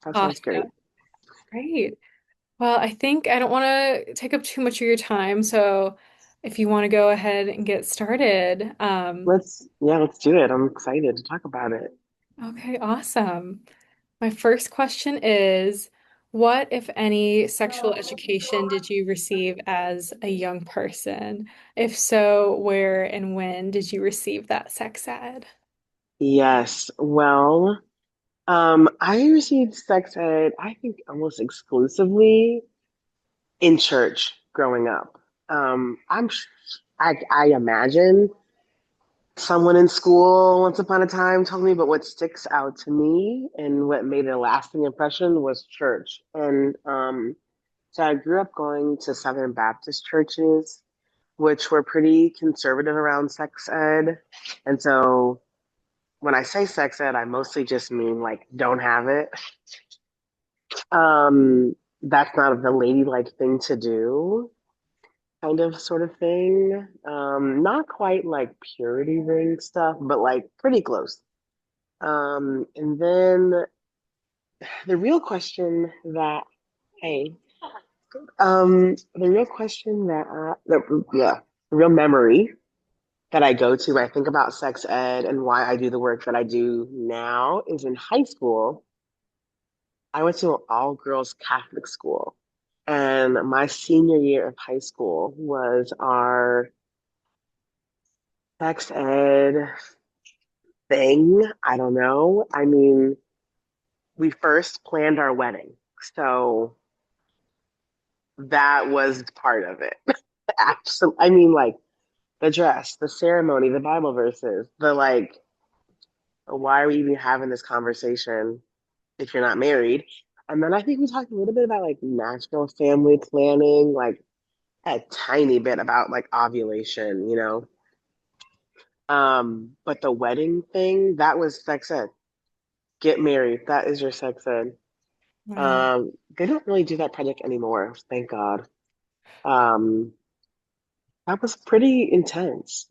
That sounds Awesome. great. Great. Well, I think I don't want to take up too much of your time, so if you want to go ahead and get started. Let's do it. I'm excited to talk about it. Okay, awesome. My first question is, what, if any, sexual education did you receive as a young person? If so, where and when did you receive that sex ed? Yes. Well, I received sex ed, I think almost exclusively in church growing up. I imagine someone in school once upon a time told me, but what sticks out to me and what made a lasting impression was church. And so I grew up going to Southern Baptist churches, which were pretty conservative around sex ed. And so when I say sex ed, I mostly just mean like don't have it. That's not the ladylike thing to do, kind of sort of thing. Not quite like purity ring stuff, but like pretty close. And then the real question that, hey, the real question yeah, the real memory that I go to when I think about sex ed and why I do the work that I do now is in high school. I went to an all girls Catholic school, and my senior year of high school was our sex ed thing. I don't know. I mean, we first planned our wedding. So that was part of it. Absolutely. I mean, like the dress, the ceremony, the Bible verses, the like, why are we even having this conversation if you're not married? And then I think we talked a little bit about like national family planning, like a tiny bit about like ovulation, you know. But the wedding thing, that was sex ed. Get married. That is your sex ed. Wow. They don't really do that project anymore, thank God. Um, that was pretty intense.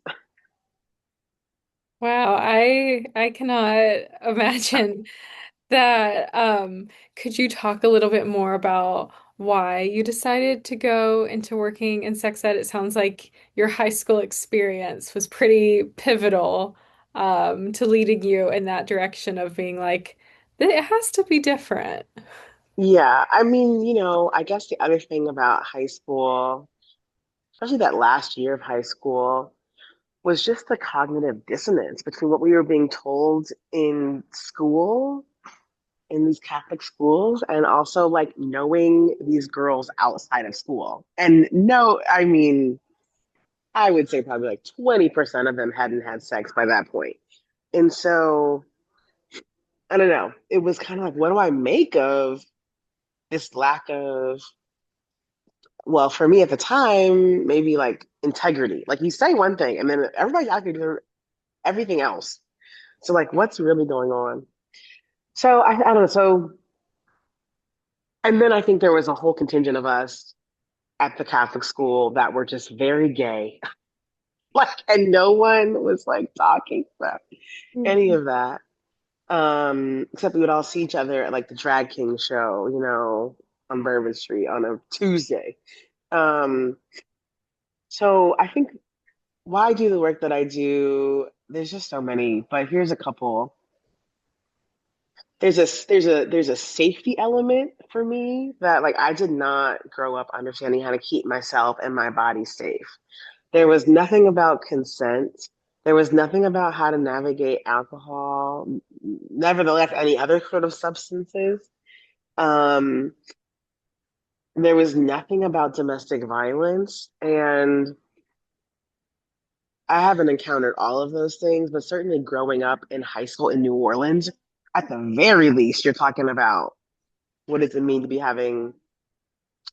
Wow, I cannot imagine that. Could you talk a little bit more about why you decided to go into working in sex ed? It sounds like your high school experience was pretty pivotal, to leading you in that direction of being like, it has to be different. Yeah, I mean, I guess the other thing about high school, especially that last year of high school, was just the cognitive dissonance between what we were being told in school, in these Catholic schools, and also like knowing these girls outside of school. And no, I mean, I would say probably like 20% of them hadn't had sex by that point. And so, I don't know, it was kind of like, what do I make of this lack of, well, for me at the time, maybe like integrity. Like you say one thing and then everybody out there doing everything else. So like what's really going on? So I don't know. So and then I think there was a whole contingent of us at the Catholic school that were just very gay. Like and no one was like talking about any Mhm. of that. Except we would all see each other at like the drag king show, on Bourbon Street on a Tuesday. Um, so I think why I do the work that I do, there's just so many, but here's a couple. There's a safety element for me that like I did not grow up understanding how to keep myself and my body safe. There was nothing about consent. There was nothing about how to navigate alcohol, nevertheless, any other sort of substances. Um, there was nothing about domestic violence, and I haven't encountered all of those things, but certainly growing up in high school in New Orleans, at the very least, you're talking about what does it mean to be having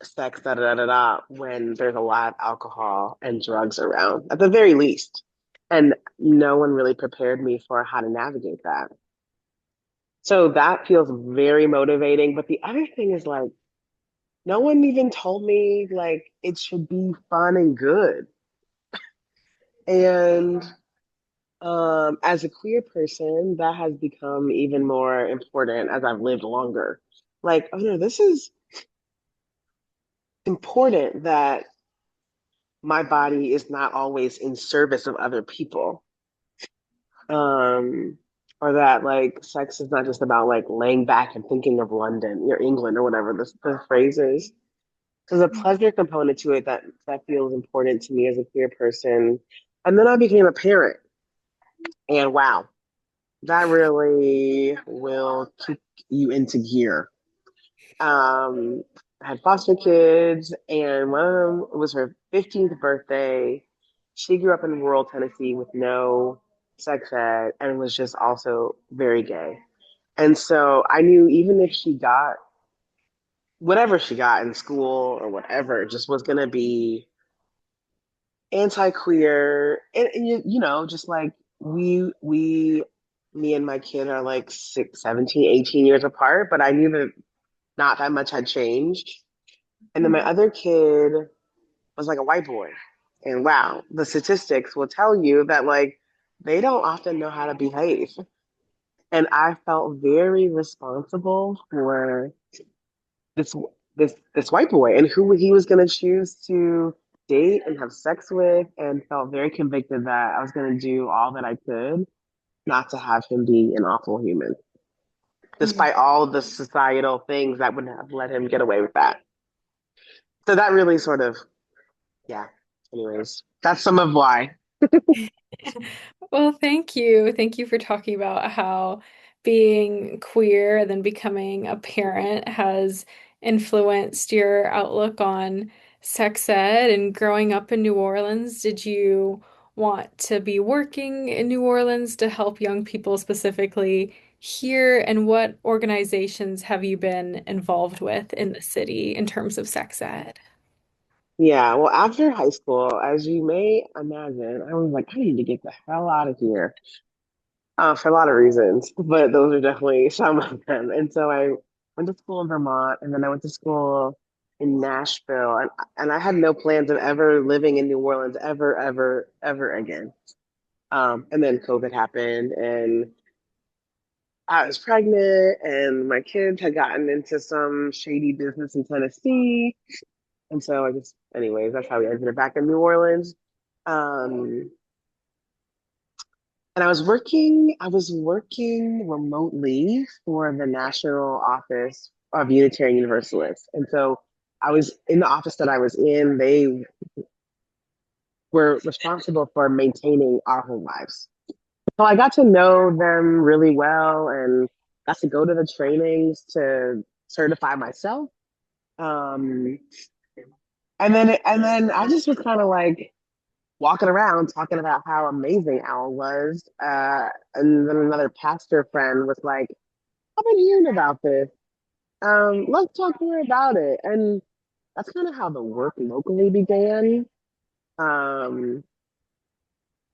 sex, da da da da da, when there's a lot of alcohol and drugs around, at the very least. And no one really prepared me for how to navigate that. So that feels very motivating. But the other thing is like, no one even told me like it should be fun and good. And as a queer person, that has become even more important as I've lived longer. like, oh no, this is important that my body is not always in service of other people. Um, or that like sex is not just about like laying back and thinking of London or England or whatever the phrase is. There's a pleasure component to it that feels important to me as a queer person. And then I became a parent, and wow, that really will kick you into gear. I had foster kids, and one of them was her 15th birthday. She grew up in rural Tennessee with no sex ed and was just also very gay. And so I knew even if she got whatever she got in school or whatever, it just was going to be anti-queer. And just like me and my kid are like 6, 17, 18 years apart, but I knew that not that much had changed. And then my Mhm. other kid was like a white boy. And wow, the statistics will tell you that like they don't often know how to behave. And I felt very responsible for this this white boy and who he was going to choose to date and have sex with, and felt very convicted that I was going to do all that I could not to have him be an awful human, Mhm. despite all the societal things that would have let him get away with that. So that really sort of, yeah. Anyways, that's some of why. Well, thank you. Thank you for talking about how being queer and then becoming a parent has influenced your outlook on sex ed and growing up in New Orleans. Did you want to be working in New Orleans to help young people specifically here? And what organizations have you been involved with in the city in terms of sex ed? Yeah, well, after high school, as you may imagine, I was like, I need to get the hell out of here for a lot of reasons, but those are definitely some of them. And so I went to school in Vermont, and then I went to school in Nashville, and I had no plans of ever living in New Orleans ever, ever, ever again. And then COVID happened, and I was pregnant, and my kids had gotten into some shady business in Tennessee. And so I just, anyways, that's how we ended up back in New Orleans. Um, and I was working remotely for the national office of Unitarian Universalists. And so I was in the office that I was in, they were responsible for maintaining our home lives. So I got to know them really well and got to go to the trainings to certify myself. Um, and then I just was kind of like walking around talking about how amazing Owl was. And then another pastor friend was like, I've been hearing about this. Let's talk more about it. And that's kind of how the work locally began, um,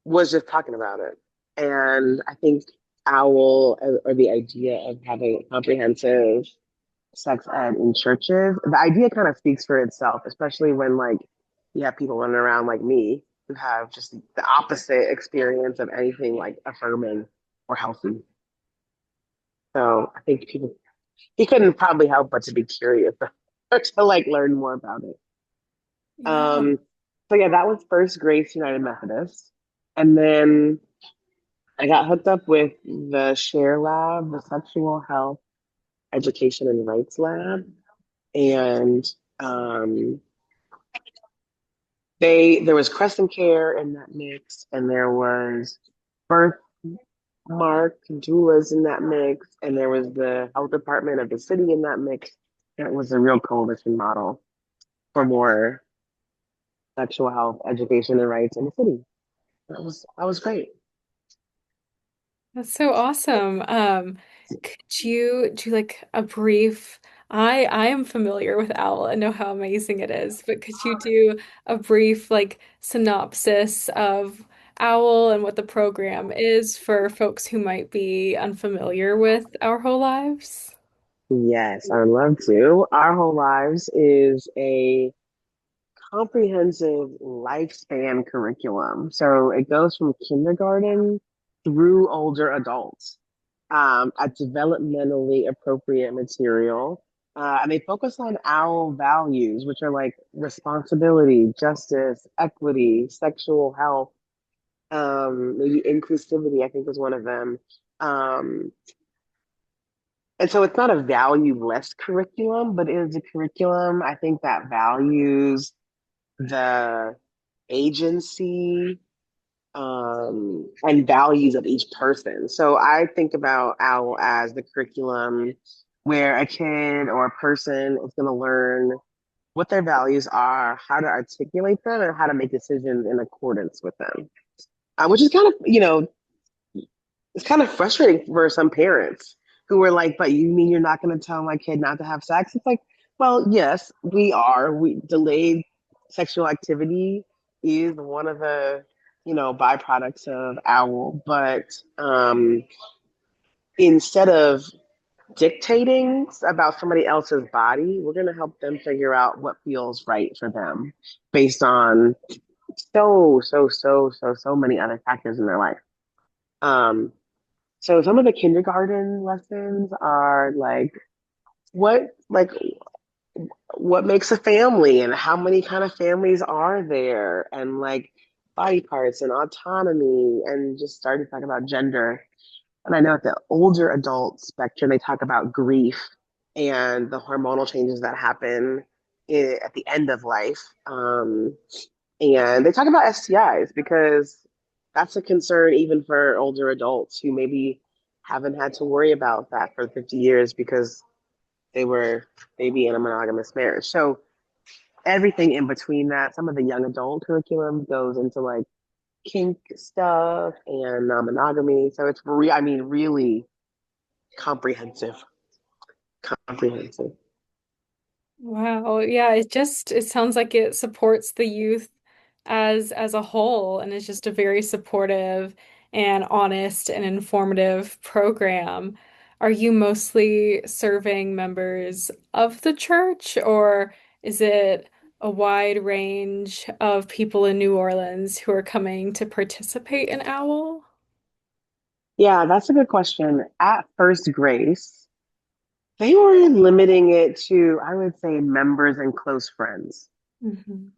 was just talking about it. And I think Owl, or the idea of having comprehensive sex ed in churches, the idea kind of speaks for itself, especially when like you have people running around like me who have just the opposite experience of anything like affirming or healthy. So I think people he couldn't probably help but to be curious or to like learn more about it. Yeah. Um, so yeah, that was First Grace United Methodist, and then I got hooked up with the Share Lab, the Sexual Health Education and Rights Lab, and um, there was Crescent Care in that mix, and there was Birthmark doulas in that mix, and there was the health department of the city in that mix. And it was a real coalition model for more sexual health education and rights in the city. That was great. That's so awesome. Could you do like a brief, I am familiar with OWL and know how amazing it is, but could you do a brief like synopsis of OWL and what the program is for folks who might be unfamiliar with Our Whole Lives? Yes, I would love to. Our Whole Lives is a comprehensive lifespan curriculum. So it goes from kindergarten through older adults, at developmentally appropriate material. And they focus on OWL values, which are like responsibility, justice, equity, sexual health, maybe inclusivity, I think was one of them. Um, and so it's not a value-less curriculum, but it is a curriculum, I think, that values the agency and values of each person. So I think about OWL as the curriculum where a kid or a person is going to learn what their values are, how to articulate them, and how to make decisions in accordance with them. Which is kind of, it's kind of frustrating for some parents who are like, but you mean you're not going to tell my kid not to have sex? It's like, well, yes, we are. We delayed sexual activity is one of the, byproducts of OWL. But instead of dictating about somebody else's body, we're going to help them figure out what feels right for them based on so many other factors in their life. Um, so some of the kindergarten lessons are what like what makes a family and how many kind of families are there and body parts and autonomy and just starting to talk about gender. And I know at the older adult spectrum, they talk about grief and the hormonal changes that happen at the end of life. And they talk about STIs because that's a concern even for older adults who maybe haven't had to worry about that for 50 years because they were maybe in a monogamous marriage. So everything in between that, some of the young adult curriculum goes into kink stuff and non-monogamy. So it's I mean, really comprehensive, comprehensive. Wow. Yeah, it sounds like it supports the youth as a whole and is just a very supportive and honest and informative program. Are you mostly serving members of the church, or is it a wide range of people in New Orleans who are coming to participate in OWL? Yeah, that's a good question. At First Grace, they were limiting it to, I would say, members and close friends. Mhm.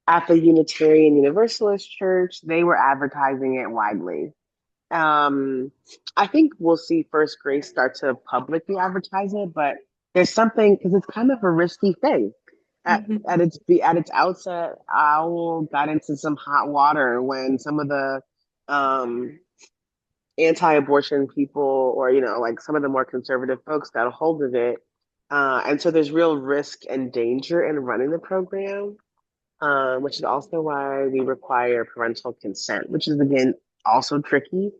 At the Unitarian Universalist Church, they were advertising it widely. Um, I think we'll see First Grace start to publicly advertise it, but there's something because it's kind of a risky thing. Mhm. At its outset, Owl got into some hot water when some of the um, anti-abortion people, or some of the more conservative folks, got a hold of it, and so there's real risk and danger in running the program, which is also why we require parental consent, which is again also tricky,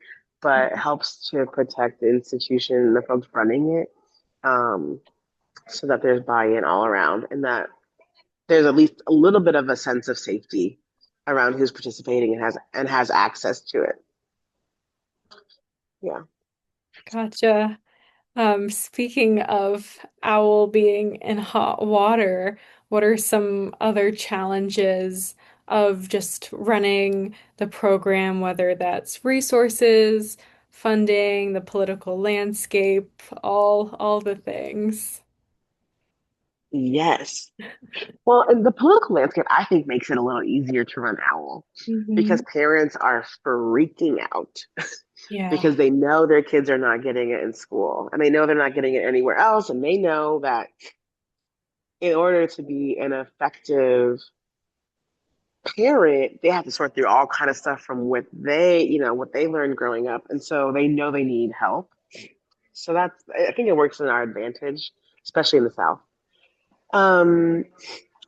but helps to protect the institution and the folks running it, um, so that there's buy-in all around and that there's at least a little bit of a sense of safety around who's participating and has access to it. Yeah. Gotcha. Speaking of owl being in hot water, what are some other challenges of just running the program, whether that's resources, funding, the political landscape, all the things? Yes. Well, and the political landscape, I think, makes it a little easier to run OWL because Hmm. parents are freaking out Yeah. because they know their kids are not getting it in school and they know they're not getting it anywhere else. And they know that in order to be an effective parent, they have to sort through all kind of stuff from what they learned growing up. And so they know they need help. So I think it works in our advantage, especially in the South. Um,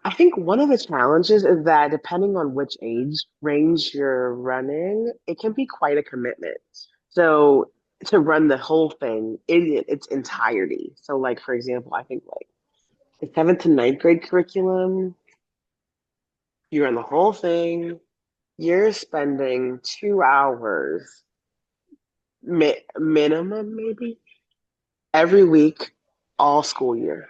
I think one of the challenges is that depending on which age range you're running, it can be quite a commitment. So to run the whole thing in its entirety. So for example, I think the seventh to ninth grade curriculum, you run the whole thing, you're spending 2 hours minimum maybe every week, all school year.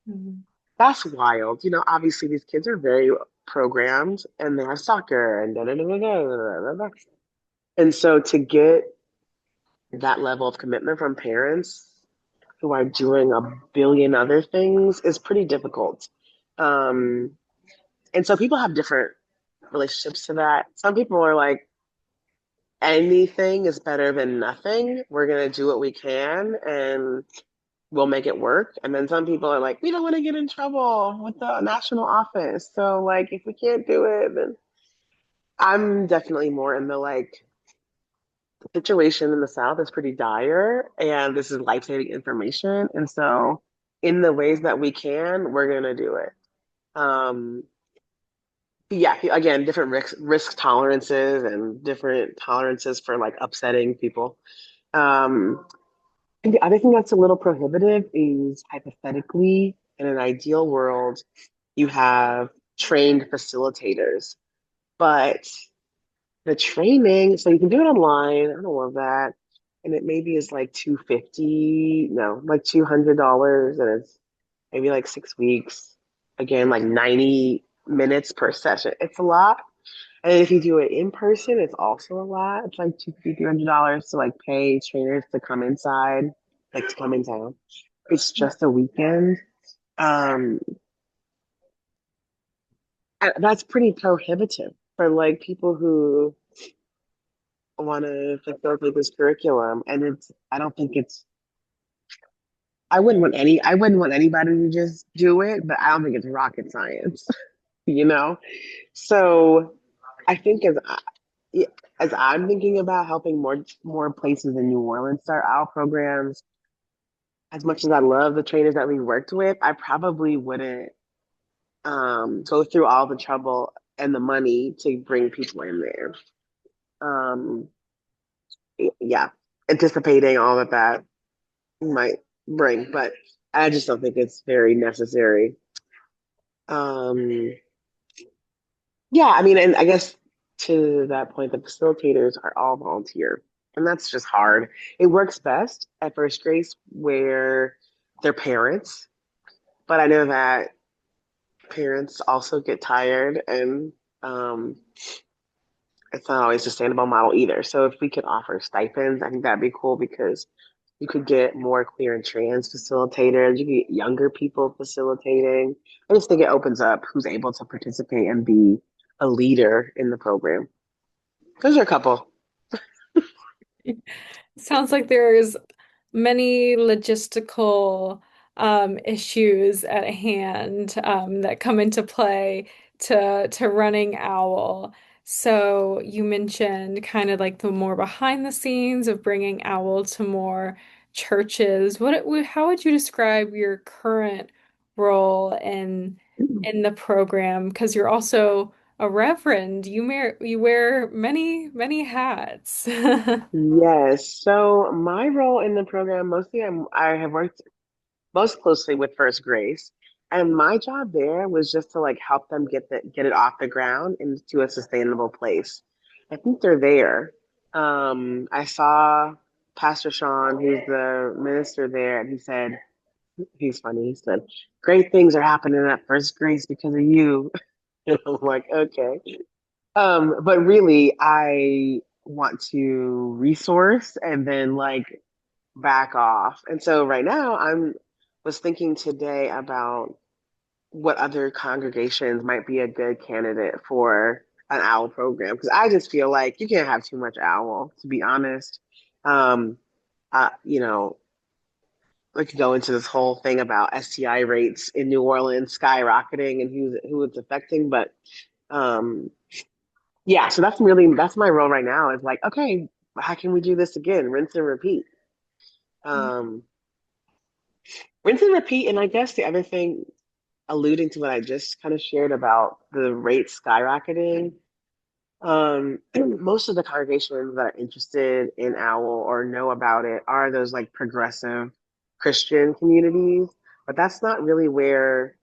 Mhm. That's wild. Obviously these kids are very programmed and they have soccer and da da da da da da da. And so to get that level of commitment from parents, who are doing a billion other things is pretty difficult. Um, and so people have different relationships to that. Some people are like, anything is better than nothing. We're gonna do what we can and we'll make it work. And then some people are like, we don't want to get in trouble with the national office. So like if we can't do it, then I'm definitely more in the like the situation in the South is pretty dire and this is life-saving information. And so in the ways that we can, we're gonna do it. Um, yeah, again, different risk tolerances and different tolerances for like upsetting people. Um, and the other thing that's a little prohibitive is hypothetically, in an ideal world, you have trained facilitators, but the training, so you can do it online. I don't love that. And it maybe is like 250, no, like $200, and it's maybe like 6 weeks. Again, like 90 minutes per session. It's a lot. And if you do it in person, it's also a lot. It's like $250, $300 to like pay trainers to come inside, like to come in town. It's just a weekend. Um, and that's pretty prohibitive for like people who want to facilitate this curriculum. And I don't think I wouldn't want anybody to just do it, but I don't think it's rocket science, you know? So I think as I'm thinking about helping more places in New Orleans start our programs, as much as I love the trainers that we worked with, I probably wouldn't go through all the trouble and the money to bring people in there. Um, yeah, anticipating all that that might bring, but I just don't think it's very necessary. Um, yeah, I mean, and I guess to that point, the facilitators are all volunteer, and that's just hard. It works best at first grade where they're parents, but I know that parents also get tired and um, it's not always a sustainable model either. So if we could offer stipends, I think that'd be cool because you could get more queer and trans facilitators, you could get younger people facilitating. I just think it opens up who's able to participate and be a leader in the program. Those are a couple. Sounds like there's many logistical issues at hand that come into play to running Owl. So you mentioned kind of like the more behind the scenes of bringing Owl to more churches. How would you describe your current role in the program? Because you're also a reverend. You wear many hats. Yes. So my role in the program, mostly I have worked most closely with First Grace. And my job there was just to like help them get it off the ground into a sustainable place. I think they're there. I saw Pastor Sean, who's the minister there, and he said, he's funny. He said, "Great things are happening at First Grace because of you." And I'm like, okay. But really, I want to resource and then like back off. And so right now I'm was thinking today about what other congregations might be a good candidate for an owl program because I just feel like you can't have too much owl, to be honest. Um, you know, we could go into this whole thing about STI rates in New Orleans skyrocketing and who it's affecting, but um, yeah, so that's my role right now is like, okay, how can we do this again? Rinse and repeat. Um, rinse and repeat. And I guess the other thing, alluding to what I just kind of shared about the rates skyrocketing, most of the congregations that are interested in OWL or know about it are those like progressive Christian communities, but that's not really where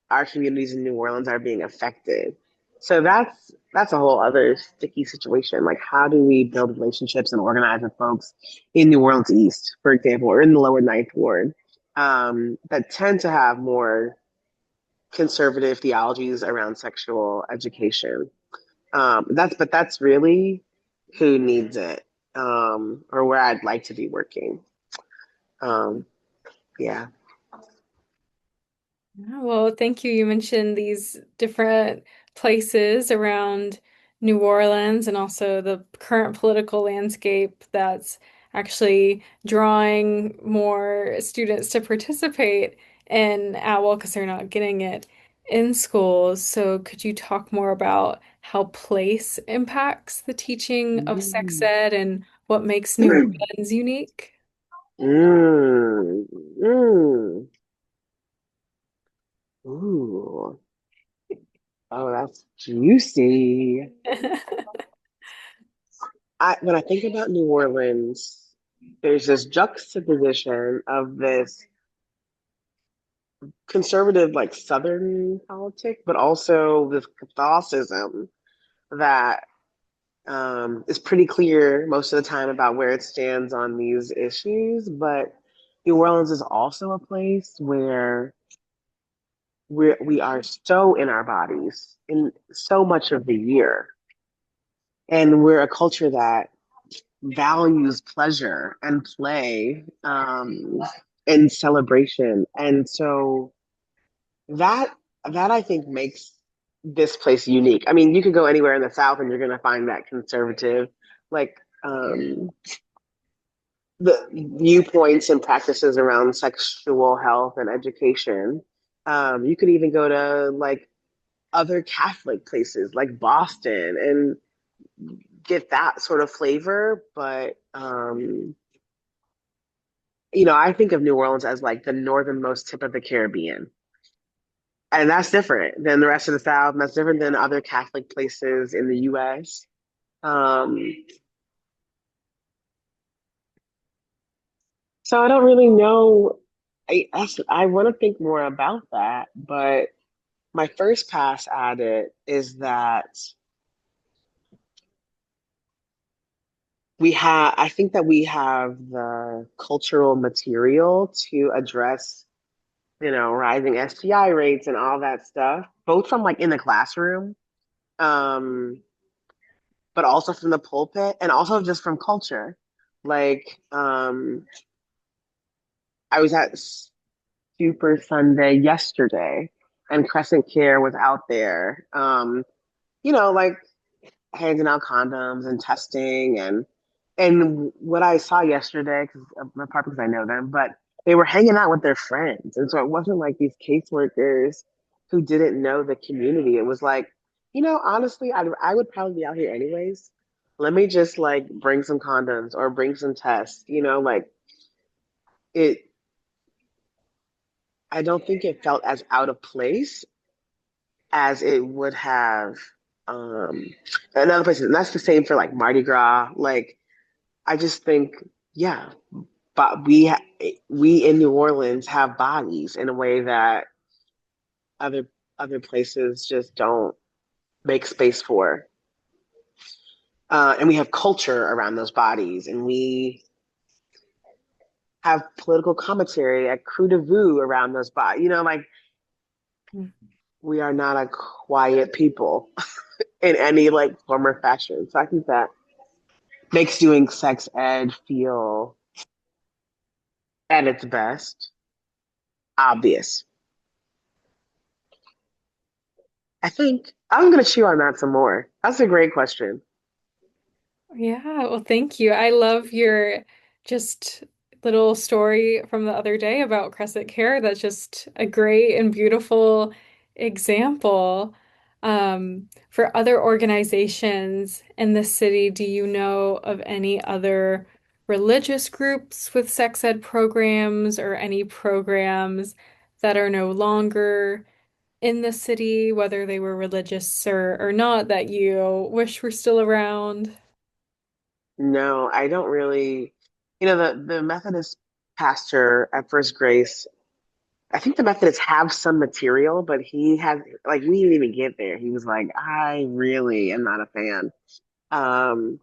our communities in New Orleans are being affected. So that's a whole other sticky situation. Like, how do we build relationships and organize with folks in New Orleans East, for example, or in the Lower Ninth Ward, that tend to have more conservative theologies around sexual education? That's really who needs it, or where I'd like to be working. Um, Yeah. Yeah, well, thank you. You mentioned these different places around New Orleans and also the current political landscape that's actually drawing more students to participate in OWL because they're not getting it in schools. So, could you talk more about how place impacts the teaching of sex Mm. ed and what makes New Orleans unique? Mm. Mm. Ooh. Oh, that's juicy. When I think about New Orleans, there's this juxtaposition of this conservative, like Southern politic, but also this Catholicism that is pretty clear most of the time about where it stands on these issues. But New Orleans is also a place where we are so in our bodies in so much of the year. And we're a culture that values pleasure and play and celebration. And so that that I think makes this place unique. I mean, you could go anywhere in the South and you're gonna find that conservative, like the viewpoints and practices around sexual health and education. You could even go to like other Catholic places like Boston and get that sort of flavor. But I think of New Orleans as like the northernmost tip of the Caribbean. And that's different than the rest of the South. And that's different than other Catholic places in the US. Um, so I don't really know. I want to think more about that, but my first pass at it is that I think that we have the cultural material to address, rising STI rates and all that stuff, both from like in the classroom, um, but also from the pulpit and also just from culture. Like, I was at Super Sunday yesterday and Crescent Care was out there, like handing out condoms and testing and what I saw yesterday, because part because I know them, but they were hanging out with their friends, and so it wasn't like these caseworkers who didn't know the community. It was like, honestly, I would probably be out here anyways. Let me just like bring some condoms or bring some tests. Like it. I don't think it felt as out of place as it would have um in other places. And that's the same for like Mardi Gras. Like I just think, yeah, but we in New Orleans have bodies in a way that other other places just don't make space for. And we have culture around those bodies, and we have political commentary at Crew de Vue around those bodies. Like we are not a quiet people in any like form or fashion. So I think that makes doing sex ed feel at its best obvious. I think I'm gonna chew on that some more. That's a great question. Yeah, well, thank you. I love your just little story from the other day about Crescent Care. That's just a great and beautiful example. For other organizations in the city, do you know of any other religious groups with sex ed programs or any programs that are no longer in the city, whether they were religious or not, that you wish were still around? No, I don't really. The Methodist pastor at First Grace, I think the Methodists have some material, but he has like we didn't even get there. He was like, I really am not a fan. Um,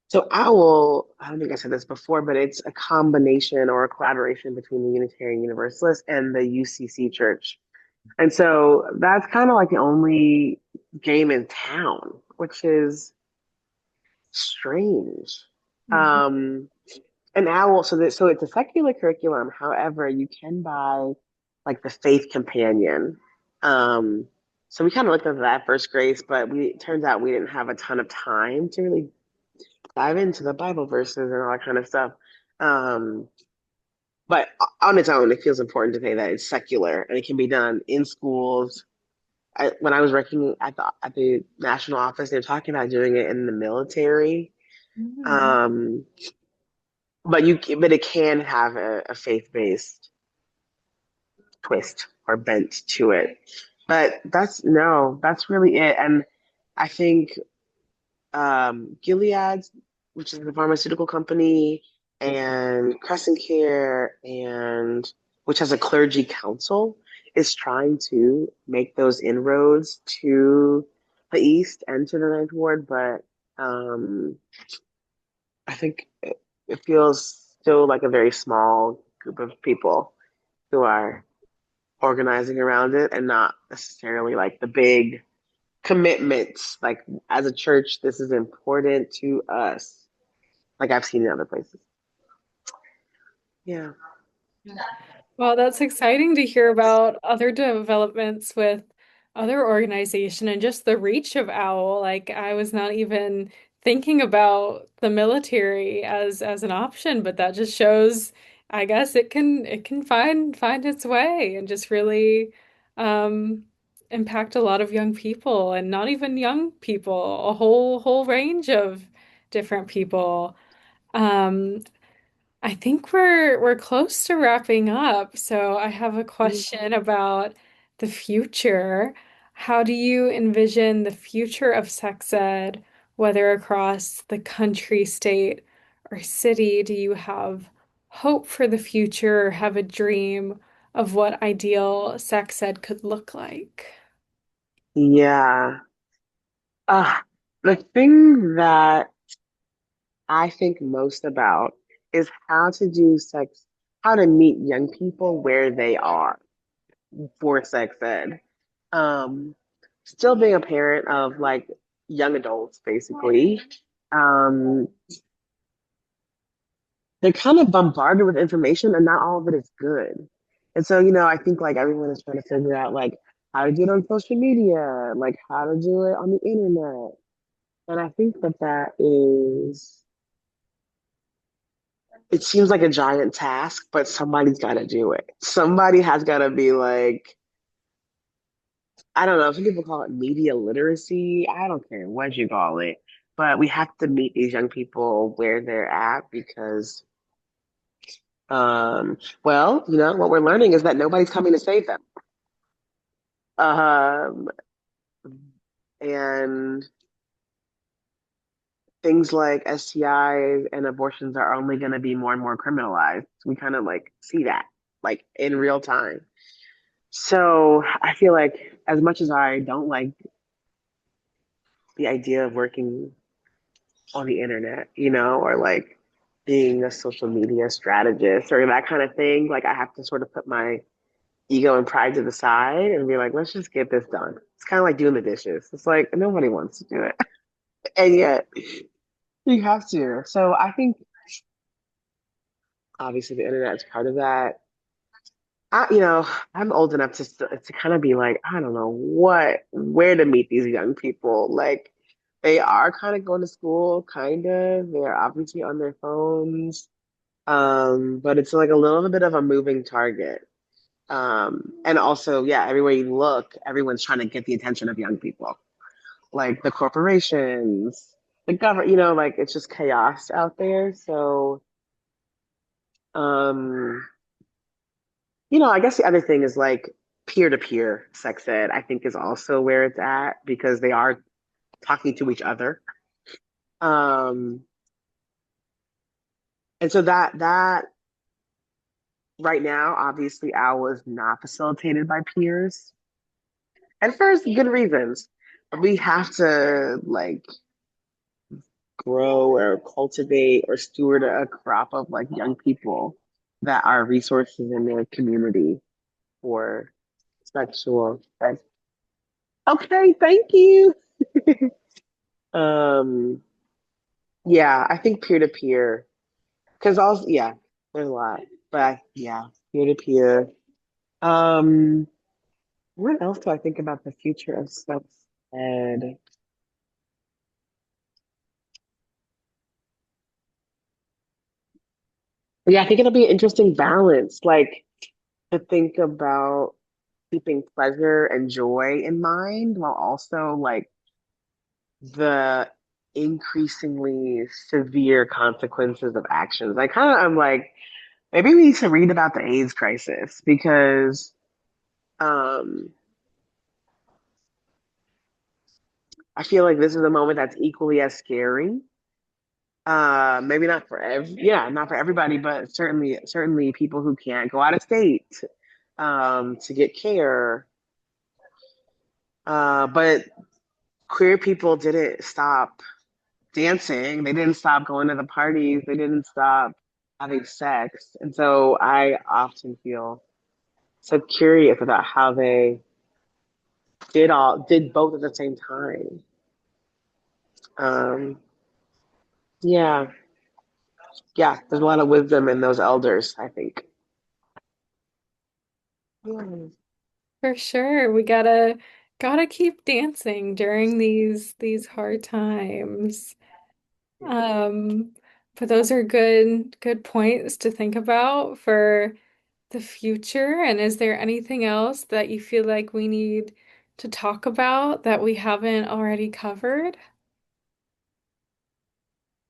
so I don't think I said this before, but it's a combination or a collaboration between the Unitarian Universalist and the UCC Church. And so that's kind of like the only game in town, which is strange. Um, An owl, so it's a secular curriculum. However, you can buy like the faith companion. Um, so we kind of looked at that first grade, but we it turns out we didn't have a ton of time to really dive into the Bible verses and all that kind of stuff. Um, but on its own, it feels important to say that it's secular and it can be done in schools. When I was working at the national office, they were talking about doing it in the military. Mm. Um, but it can have a faith-based twist or bent to it. But that's no, that's really it. And I think Gilead, which is the pharmaceutical company, and Crescent Care, and which has a clergy council, is trying to make those inroads to the east and to the Ninth Ward. But I think it feels still like a very small group of people who are organizing around it and not necessarily like the big commitments. Like as a church, this is important to us. Like I've seen in other places. Yeah. Well, that's exciting to hear about other developments with other organization and just the reach of OWL. Like I was not even thinking about the military as an option, but that just shows, I guess it can find its way and just really um impact a lot of young people and not even young people, a whole range of different people. Um, I think we're close to wrapping up, so I have a question about the future. How do you envision the future of sex ed, whether across the country, state, or city? Do you have hope for the future or have a dream of what ideal sex ed could look like? Yeah. Uh, the thing that I think most about is how to meet young people where they are for sex ed. Um, Still being a parent of like young adults, basically. Um, they're kind of bombarded with information and not all of it is good. And so, I think like everyone is trying to figure out like how to do it on social media, like how to do it on the internet. And I think that it seems like a giant task, but somebody's got to do it. Somebody has got to be like, I don't know, some people call it media literacy. I don't care what you call it, but we have to meet these young people where they're at because, well, what we're learning is that nobody's coming to save them. Um, and things like STIs and abortions are only going to be more and more criminalized. We kind of like see that like in real time. So I feel like as much as I don't like the idea of working on the internet, or like being a social media strategist or that kind of thing, like I have to sort of put my ego and pride to the side and be like, let's just get this done. It's kind of like doing the dishes. It's like nobody wants to do it. And yet you have to. So I think obviously the internet is part of that. I'm old enough to kind of be like, I don't know where to meet these young people. Like, they are kind of going to school, kind of. They're obviously on their phones, but it's like a little bit of a moving target. And also, yeah, everywhere you look, everyone's trying to get the attention of young people, like the corporations, the government. Like it's just chaos out there. So, um, I guess the other thing is like peer-to-peer sex ed, I think is also where it's at because they are talking to each other. Um, and so that right now, obviously, OWL is not facilitated by peers, and for good reasons. We have to like grow or cultivate or steward a crop of like young people that are resources in their community for sexual. Okay, thank you. Um, yeah, I think peer to peer. Because also, yeah, there's a lot, but yeah, peer to peer. Um, what else do I think about the future of sex ed? Yeah, I think it'll be an interesting balance, like to think about keeping pleasure and joy in mind while also like the increasingly severe consequences of actions. I'm like, maybe we need to read about the AIDS crisis because um I feel like this is a moment that's equally as scary. Maybe not for not for everybody, but certainly people who can't go out of state to get care. But queer people didn't stop dancing. They didn't stop going to the parties. They didn't stop having sex. And so I often feel so curious about how they did both at the same time. Um, yeah, yeah. There's a lot of wisdom in those elders, I think. Yeah. For sure. We gotta keep dancing during these hard times. Um, but those are good points to think about for the future. And is there anything else that you feel like we need to talk about that we haven't already covered?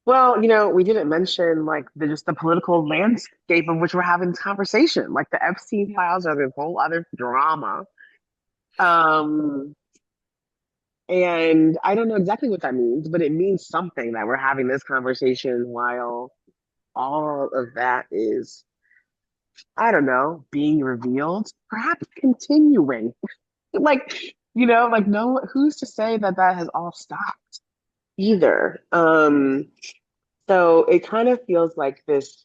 Well, we didn't mention like just the political landscape of which we're having this conversation. Like the Epstein Yeah. files are this whole other drama. Um, and I don't know exactly what that means, but it means something that we're having this conversation while all of that is, I don't know, being revealed, perhaps continuing. Like, like no, who's to say that that has all stopped either? So it kind of feels like this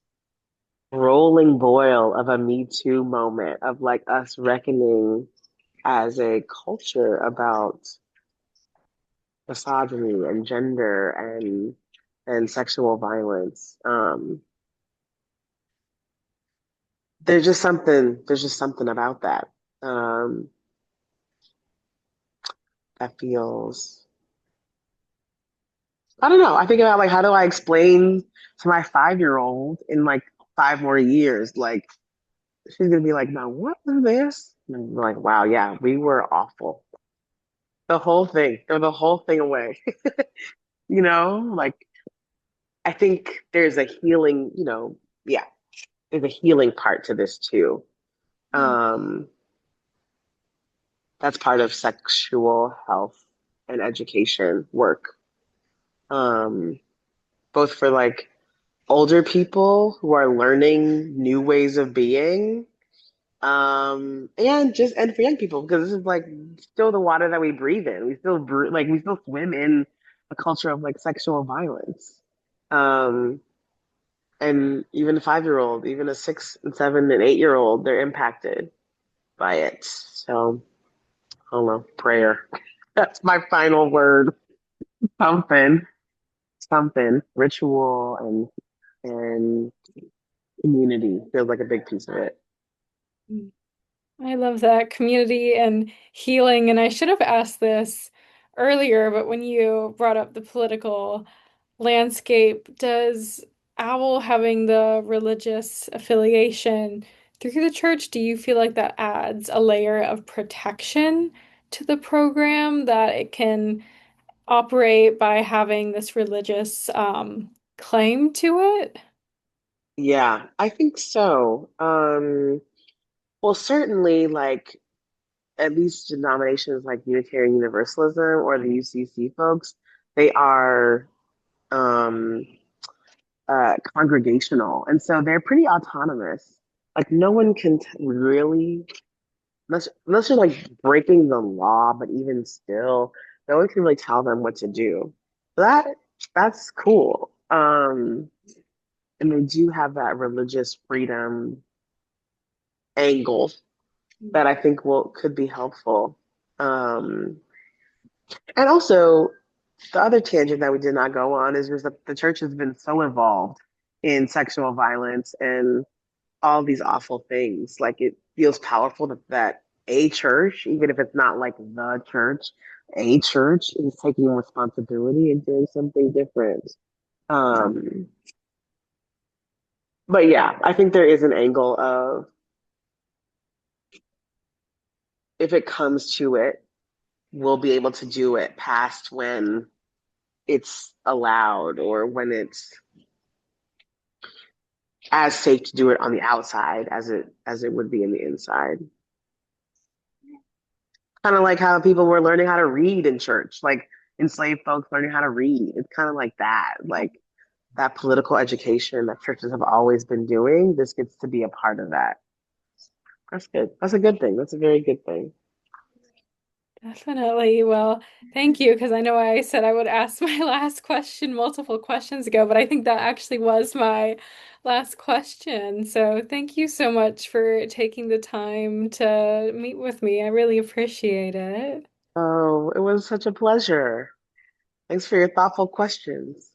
rolling boil of a Me Too moment of like us reckoning as a culture about misogyny and gender and sexual violence. There's just something about that that feels, I don't know. I think about like how do I explain to my 5-year-old in like 5 more years, like she's gonna be like, now what was this? And I'm like, wow, yeah, we were awful. The whole thing, throw the whole thing away. Like I think there's a healing, yeah, there's a healing part to this too. Um, that's part of sexual health and education work. Um, both for like older people who are learning new ways of being, and for young people because this is like still the water that we breathe in. We still swim in a culture of like sexual violence. Um, and even a 5-year-old, even a 6 and 7 and 8-year-old, they're impacted by it. So I don't know, prayer. That's my final word. Something, something, ritual and community feels like a big piece of it. I love that community and healing. And I should have asked this earlier, but when you brought up the political landscape, does Owl having the religious affiliation through the church, do you feel like that adds a layer of protection to the program that it can operate by having this religious claim to it? Yeah, I think so. Well, certainly, like at least denominations like Unitarian Universalism or the UCC folks, they are um, congregational, and so they're pretty autonomous. Like no one can really, unless you're like breaking the law, but even still, no one can really tell them what to do. So that's cool. And they do have that religious freedom angle that I think will could be helpful. Um, and also the other tangent that we did not go on is just that the church has been so involved in sexual violence and all these awful things. Like it feels powerful that a church, even if it's not like the church, a church is taking responsibility and doing something different. Um, but yeah, I think there is an angle of if it comes to it, we'll be able to do it past when it's allowed or when it's as safe to do it on the outside as it would be in the inside. Kind of like how people were learning how to read in church, like enslaved folks learning how to read. It's kind of like that, like that political education that churches have always been doing. This gets to be a part of that. That's good. That's a good thing. That's a very good thing. Definitely. Well, thank you, because I know I said I would ask my last question multiple questions ago, but I think that actually was my last question. So thank you so much for taking the time to meet with me. I really appreciate it. Oh, it was such a pleasure. Thanks for your thoughtful questions.